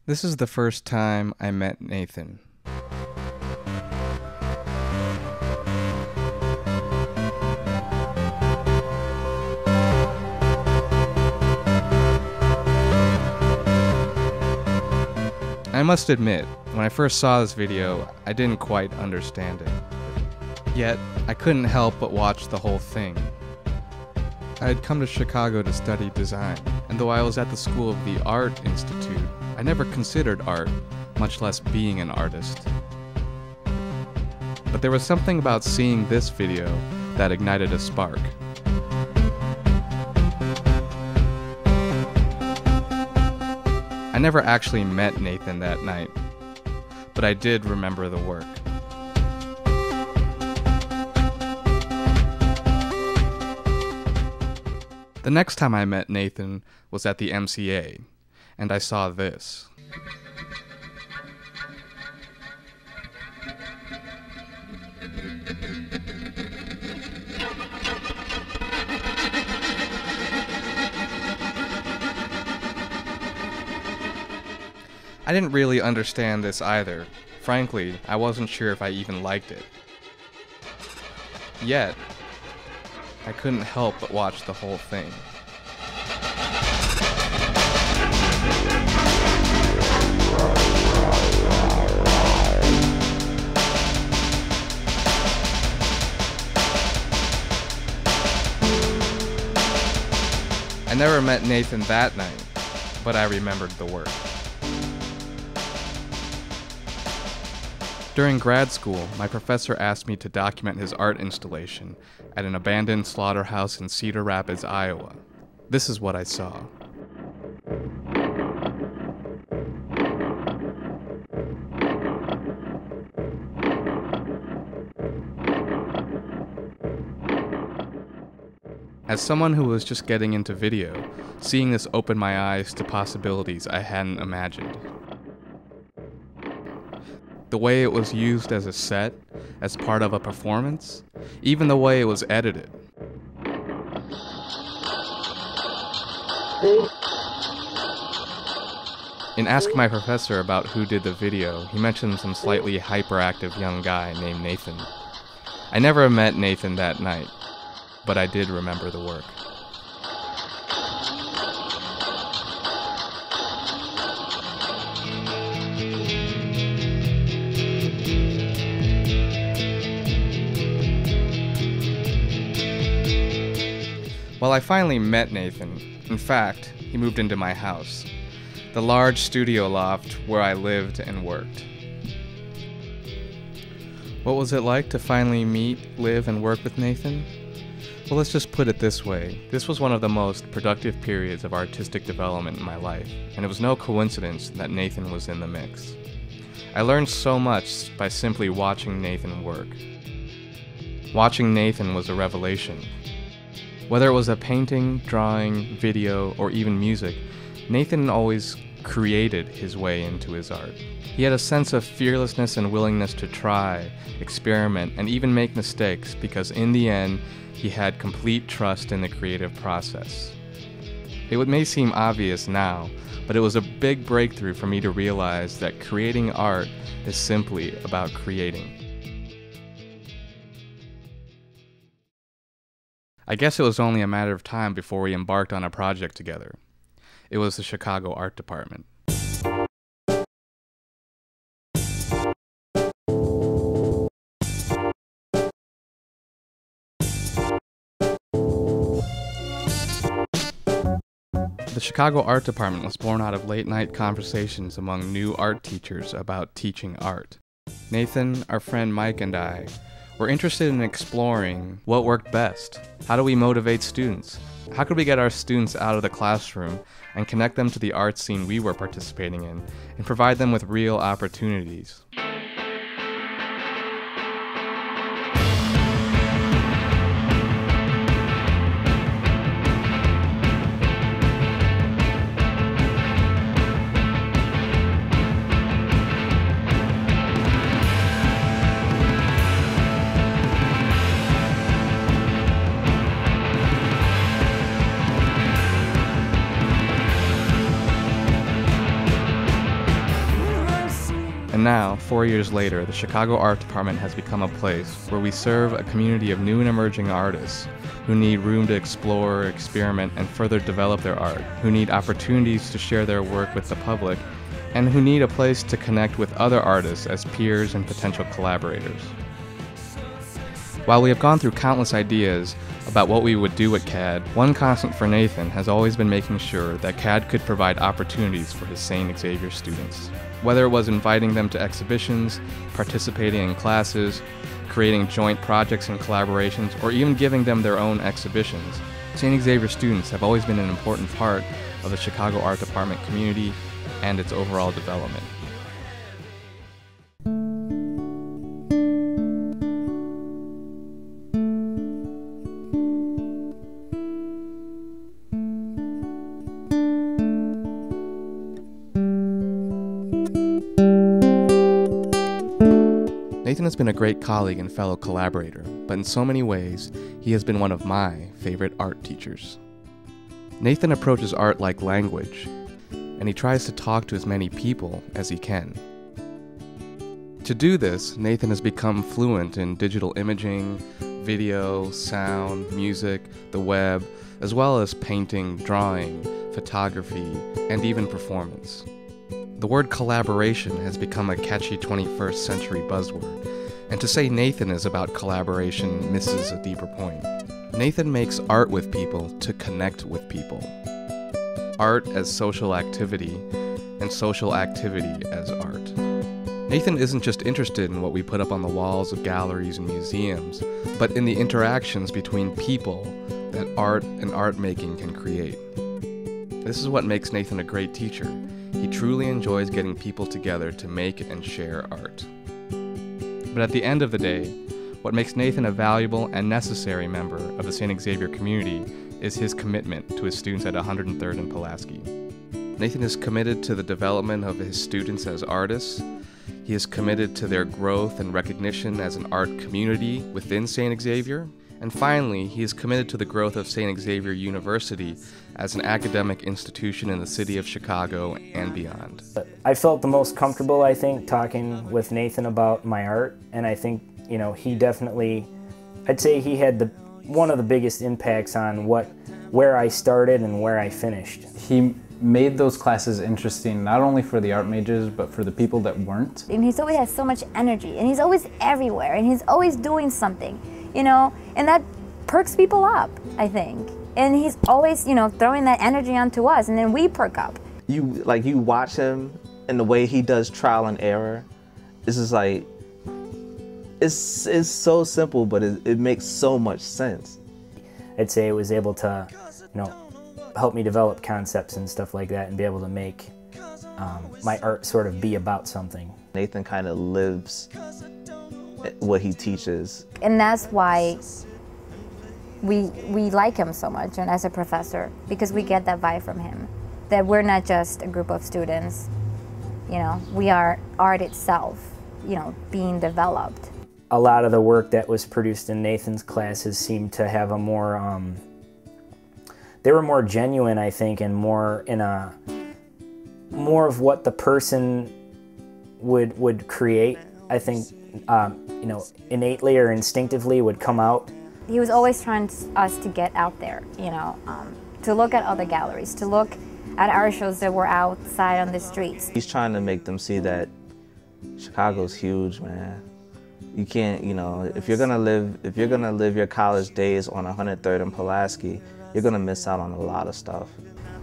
This is the first time I met Nathan. I must admit, when I first saw this video, I didn't quite understand it. Yet, I couldn't help but watch the whole thing. I had come to Chicago to study design, and though I was at the School of the Art Institute, I never considered art, much less being an artist. But there was something about seeing this video that ignited a spark. I never actually met Nathan that night, but I did remember the work. The next time I met Nathan was at the MCA, and I saw this. I didn't really understand this either. Frankly, I wasn't sure if I even liked it. Yet, I couldn't help but watch the whole thing. I never met Nathan that night, but I remembered the work. During grad school, my professor asked me to document his art installation at an abandoned slaughterhouse in Cedar Rapids, Iowa. This is what I saw. As someone who was just getting into video, seeing this opened my eyes to possibilities I hadn't imagined. The way it was used as a set, as part of a performance, even the way it was edited. In asking my professor about who did the video, he mentioned some slightly hyperactive young guy named Nathan. I never met Nathan that night, but I did remember the work. Well, I finally met Nathan. In fact, he moved into my house, the large studio loft where I lived and worked. What was it like to finally meet, live, and work with Nathan? Well, let's just put it this way. This was one of the most productive periods of artistic development in my life, and it was no coincidence that Nathan was in the mix. I learned so much by simply watching Nathan work. Watching Nathan was a revelation. Whether it was a painting, drawing, video, or even music, Nathan always created his way into his art. He had a sense of fearlessness and willingness to try, experiment, and even make mistakes because in the end, he had complete trust in the creative process. It may seem obvious now, but it was a big breakthrough for me to realize that creating art is simply about creating. I guess it was only a matter of time before we embarked on a project together. It was the Chicago Art Department. The Chicago Art Department was born out of late-night conversations among new art teachers about teaching art. Nathan, our friend Mike, and I were interested in exploring what worked best. How do we motivate students? How could we get our students out of the classroom and connect them to the art scene we were participating in and provide them with real opportunities? now, 4 years later, the Chicago Art Department has become a place where we serve a community of new and emerging artists who need room to explore, experiment, and further develop their art, who need opportunities to share their work with the public, and who need a place to connect with other artists as peers and potential collaborators. While we have gone through countless ideas about what we would do at CAD, one constant for Nathan has always been making sure that CAD could provide opportunities for his St. Xavier students. Whether it was inviting them to exhibitions, participating in classes, creating joint projects and collaborations, or even giving them their own exhibitions, St. Xavier students have always been an important part of the Chicago Art Department community and its overall development. Nathan has been a great colleague and fellow collaborator, but in so many ways, he has been one of my favorite art teachers. Nathan approaches art like language, and he tries to talk to as many people as he can. To do this, Nathan has become fluent in digital imaging, video, sound, music, the web, as well as painting, drawing, photography, and even performance. The word collaboration has become a catchy 21st century buzzword, and to say Nathan is about collaboration misses a deeper point. Nathan makes art with people to connect with people. Art as social activity, and social activity as art. Nathan isn't just interested in what we put up on the walls of galleries and museums, but in the interactions between people that art and art making can create. This is what makes Nathan a great teacher. He truly enjoys getting people together to make and share art. But at the end of the day, what makes Nathan a valuable and necessary member of the St. Xavier community is his commitment to his students at 103rd and Pulaski. Nathan is committed to the development of his students as artists. He is committed to their growth and recognition as an art community within St. Xavier. And finally, he is committed to the growth of St. Xavier University as an academic institution in the city of Chicago and beyond. I felt the most comfortable, I think, talking with Nathan about my art, and I think, you know, he definitely, I'd say he had one of the biggest impacts on where I started and where I finished. He made those classes interesting, not only for the art majors, but for the people that weren't. And he's always has so much energy, and he's always everywhere, and he's always doing something, you know, and that perks people up, I think. And he's always, you know, throwing that energy onto us, and then we perk up. You watch him and the way he does trial and error. It's just like, it's so simple, but it makes so much sense. I'd say it was able to, you know, help me develop concepts and stuff like that and be able to make my art sort of be about something. Nathan kind of lives what he teaches. And that's why we like him so much and as a professor, because we get that vibe from him, that we're not just a group of students, you know, we are art itself, you know, being developed. A lot of the work that was produced in Nathan's classes seemed to have a more, they were more genuine, I think, and more of what the person would create, I think, you know, innately or instinctively would come out. He was always trying us to get out there, you know, to look at other galleries, to look at art shows that were outside on the streets. He's trying to make them see that Chicago's huge, man. You can't, you know, if you're gonna live your college days on 103rd and Pulaski, you're gonna miss out on a lot of stuff.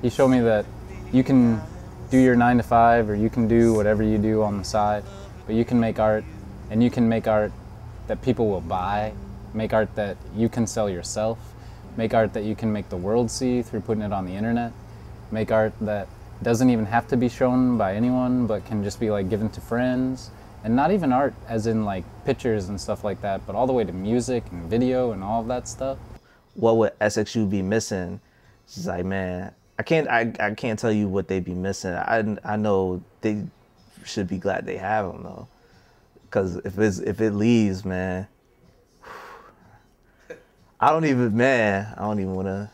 He showed me that you can do your 9 to 5, or you can do whatever you do on the side, but you can make art, and you can make art that people will buy, make art that you can sell yourself, make art that you can make the world see through putting it on the internet, make art that doesn't even have to be shown by anyone, but can just be like given to friends. And not even art as in like pictures and stuff like that, but all the way to music and video and all of that stuff. What would SXU be missing? It's like, man, I can't tell you what they'd be missing. I know they should be glad they have them though, because if it leaves, man, I don't even want to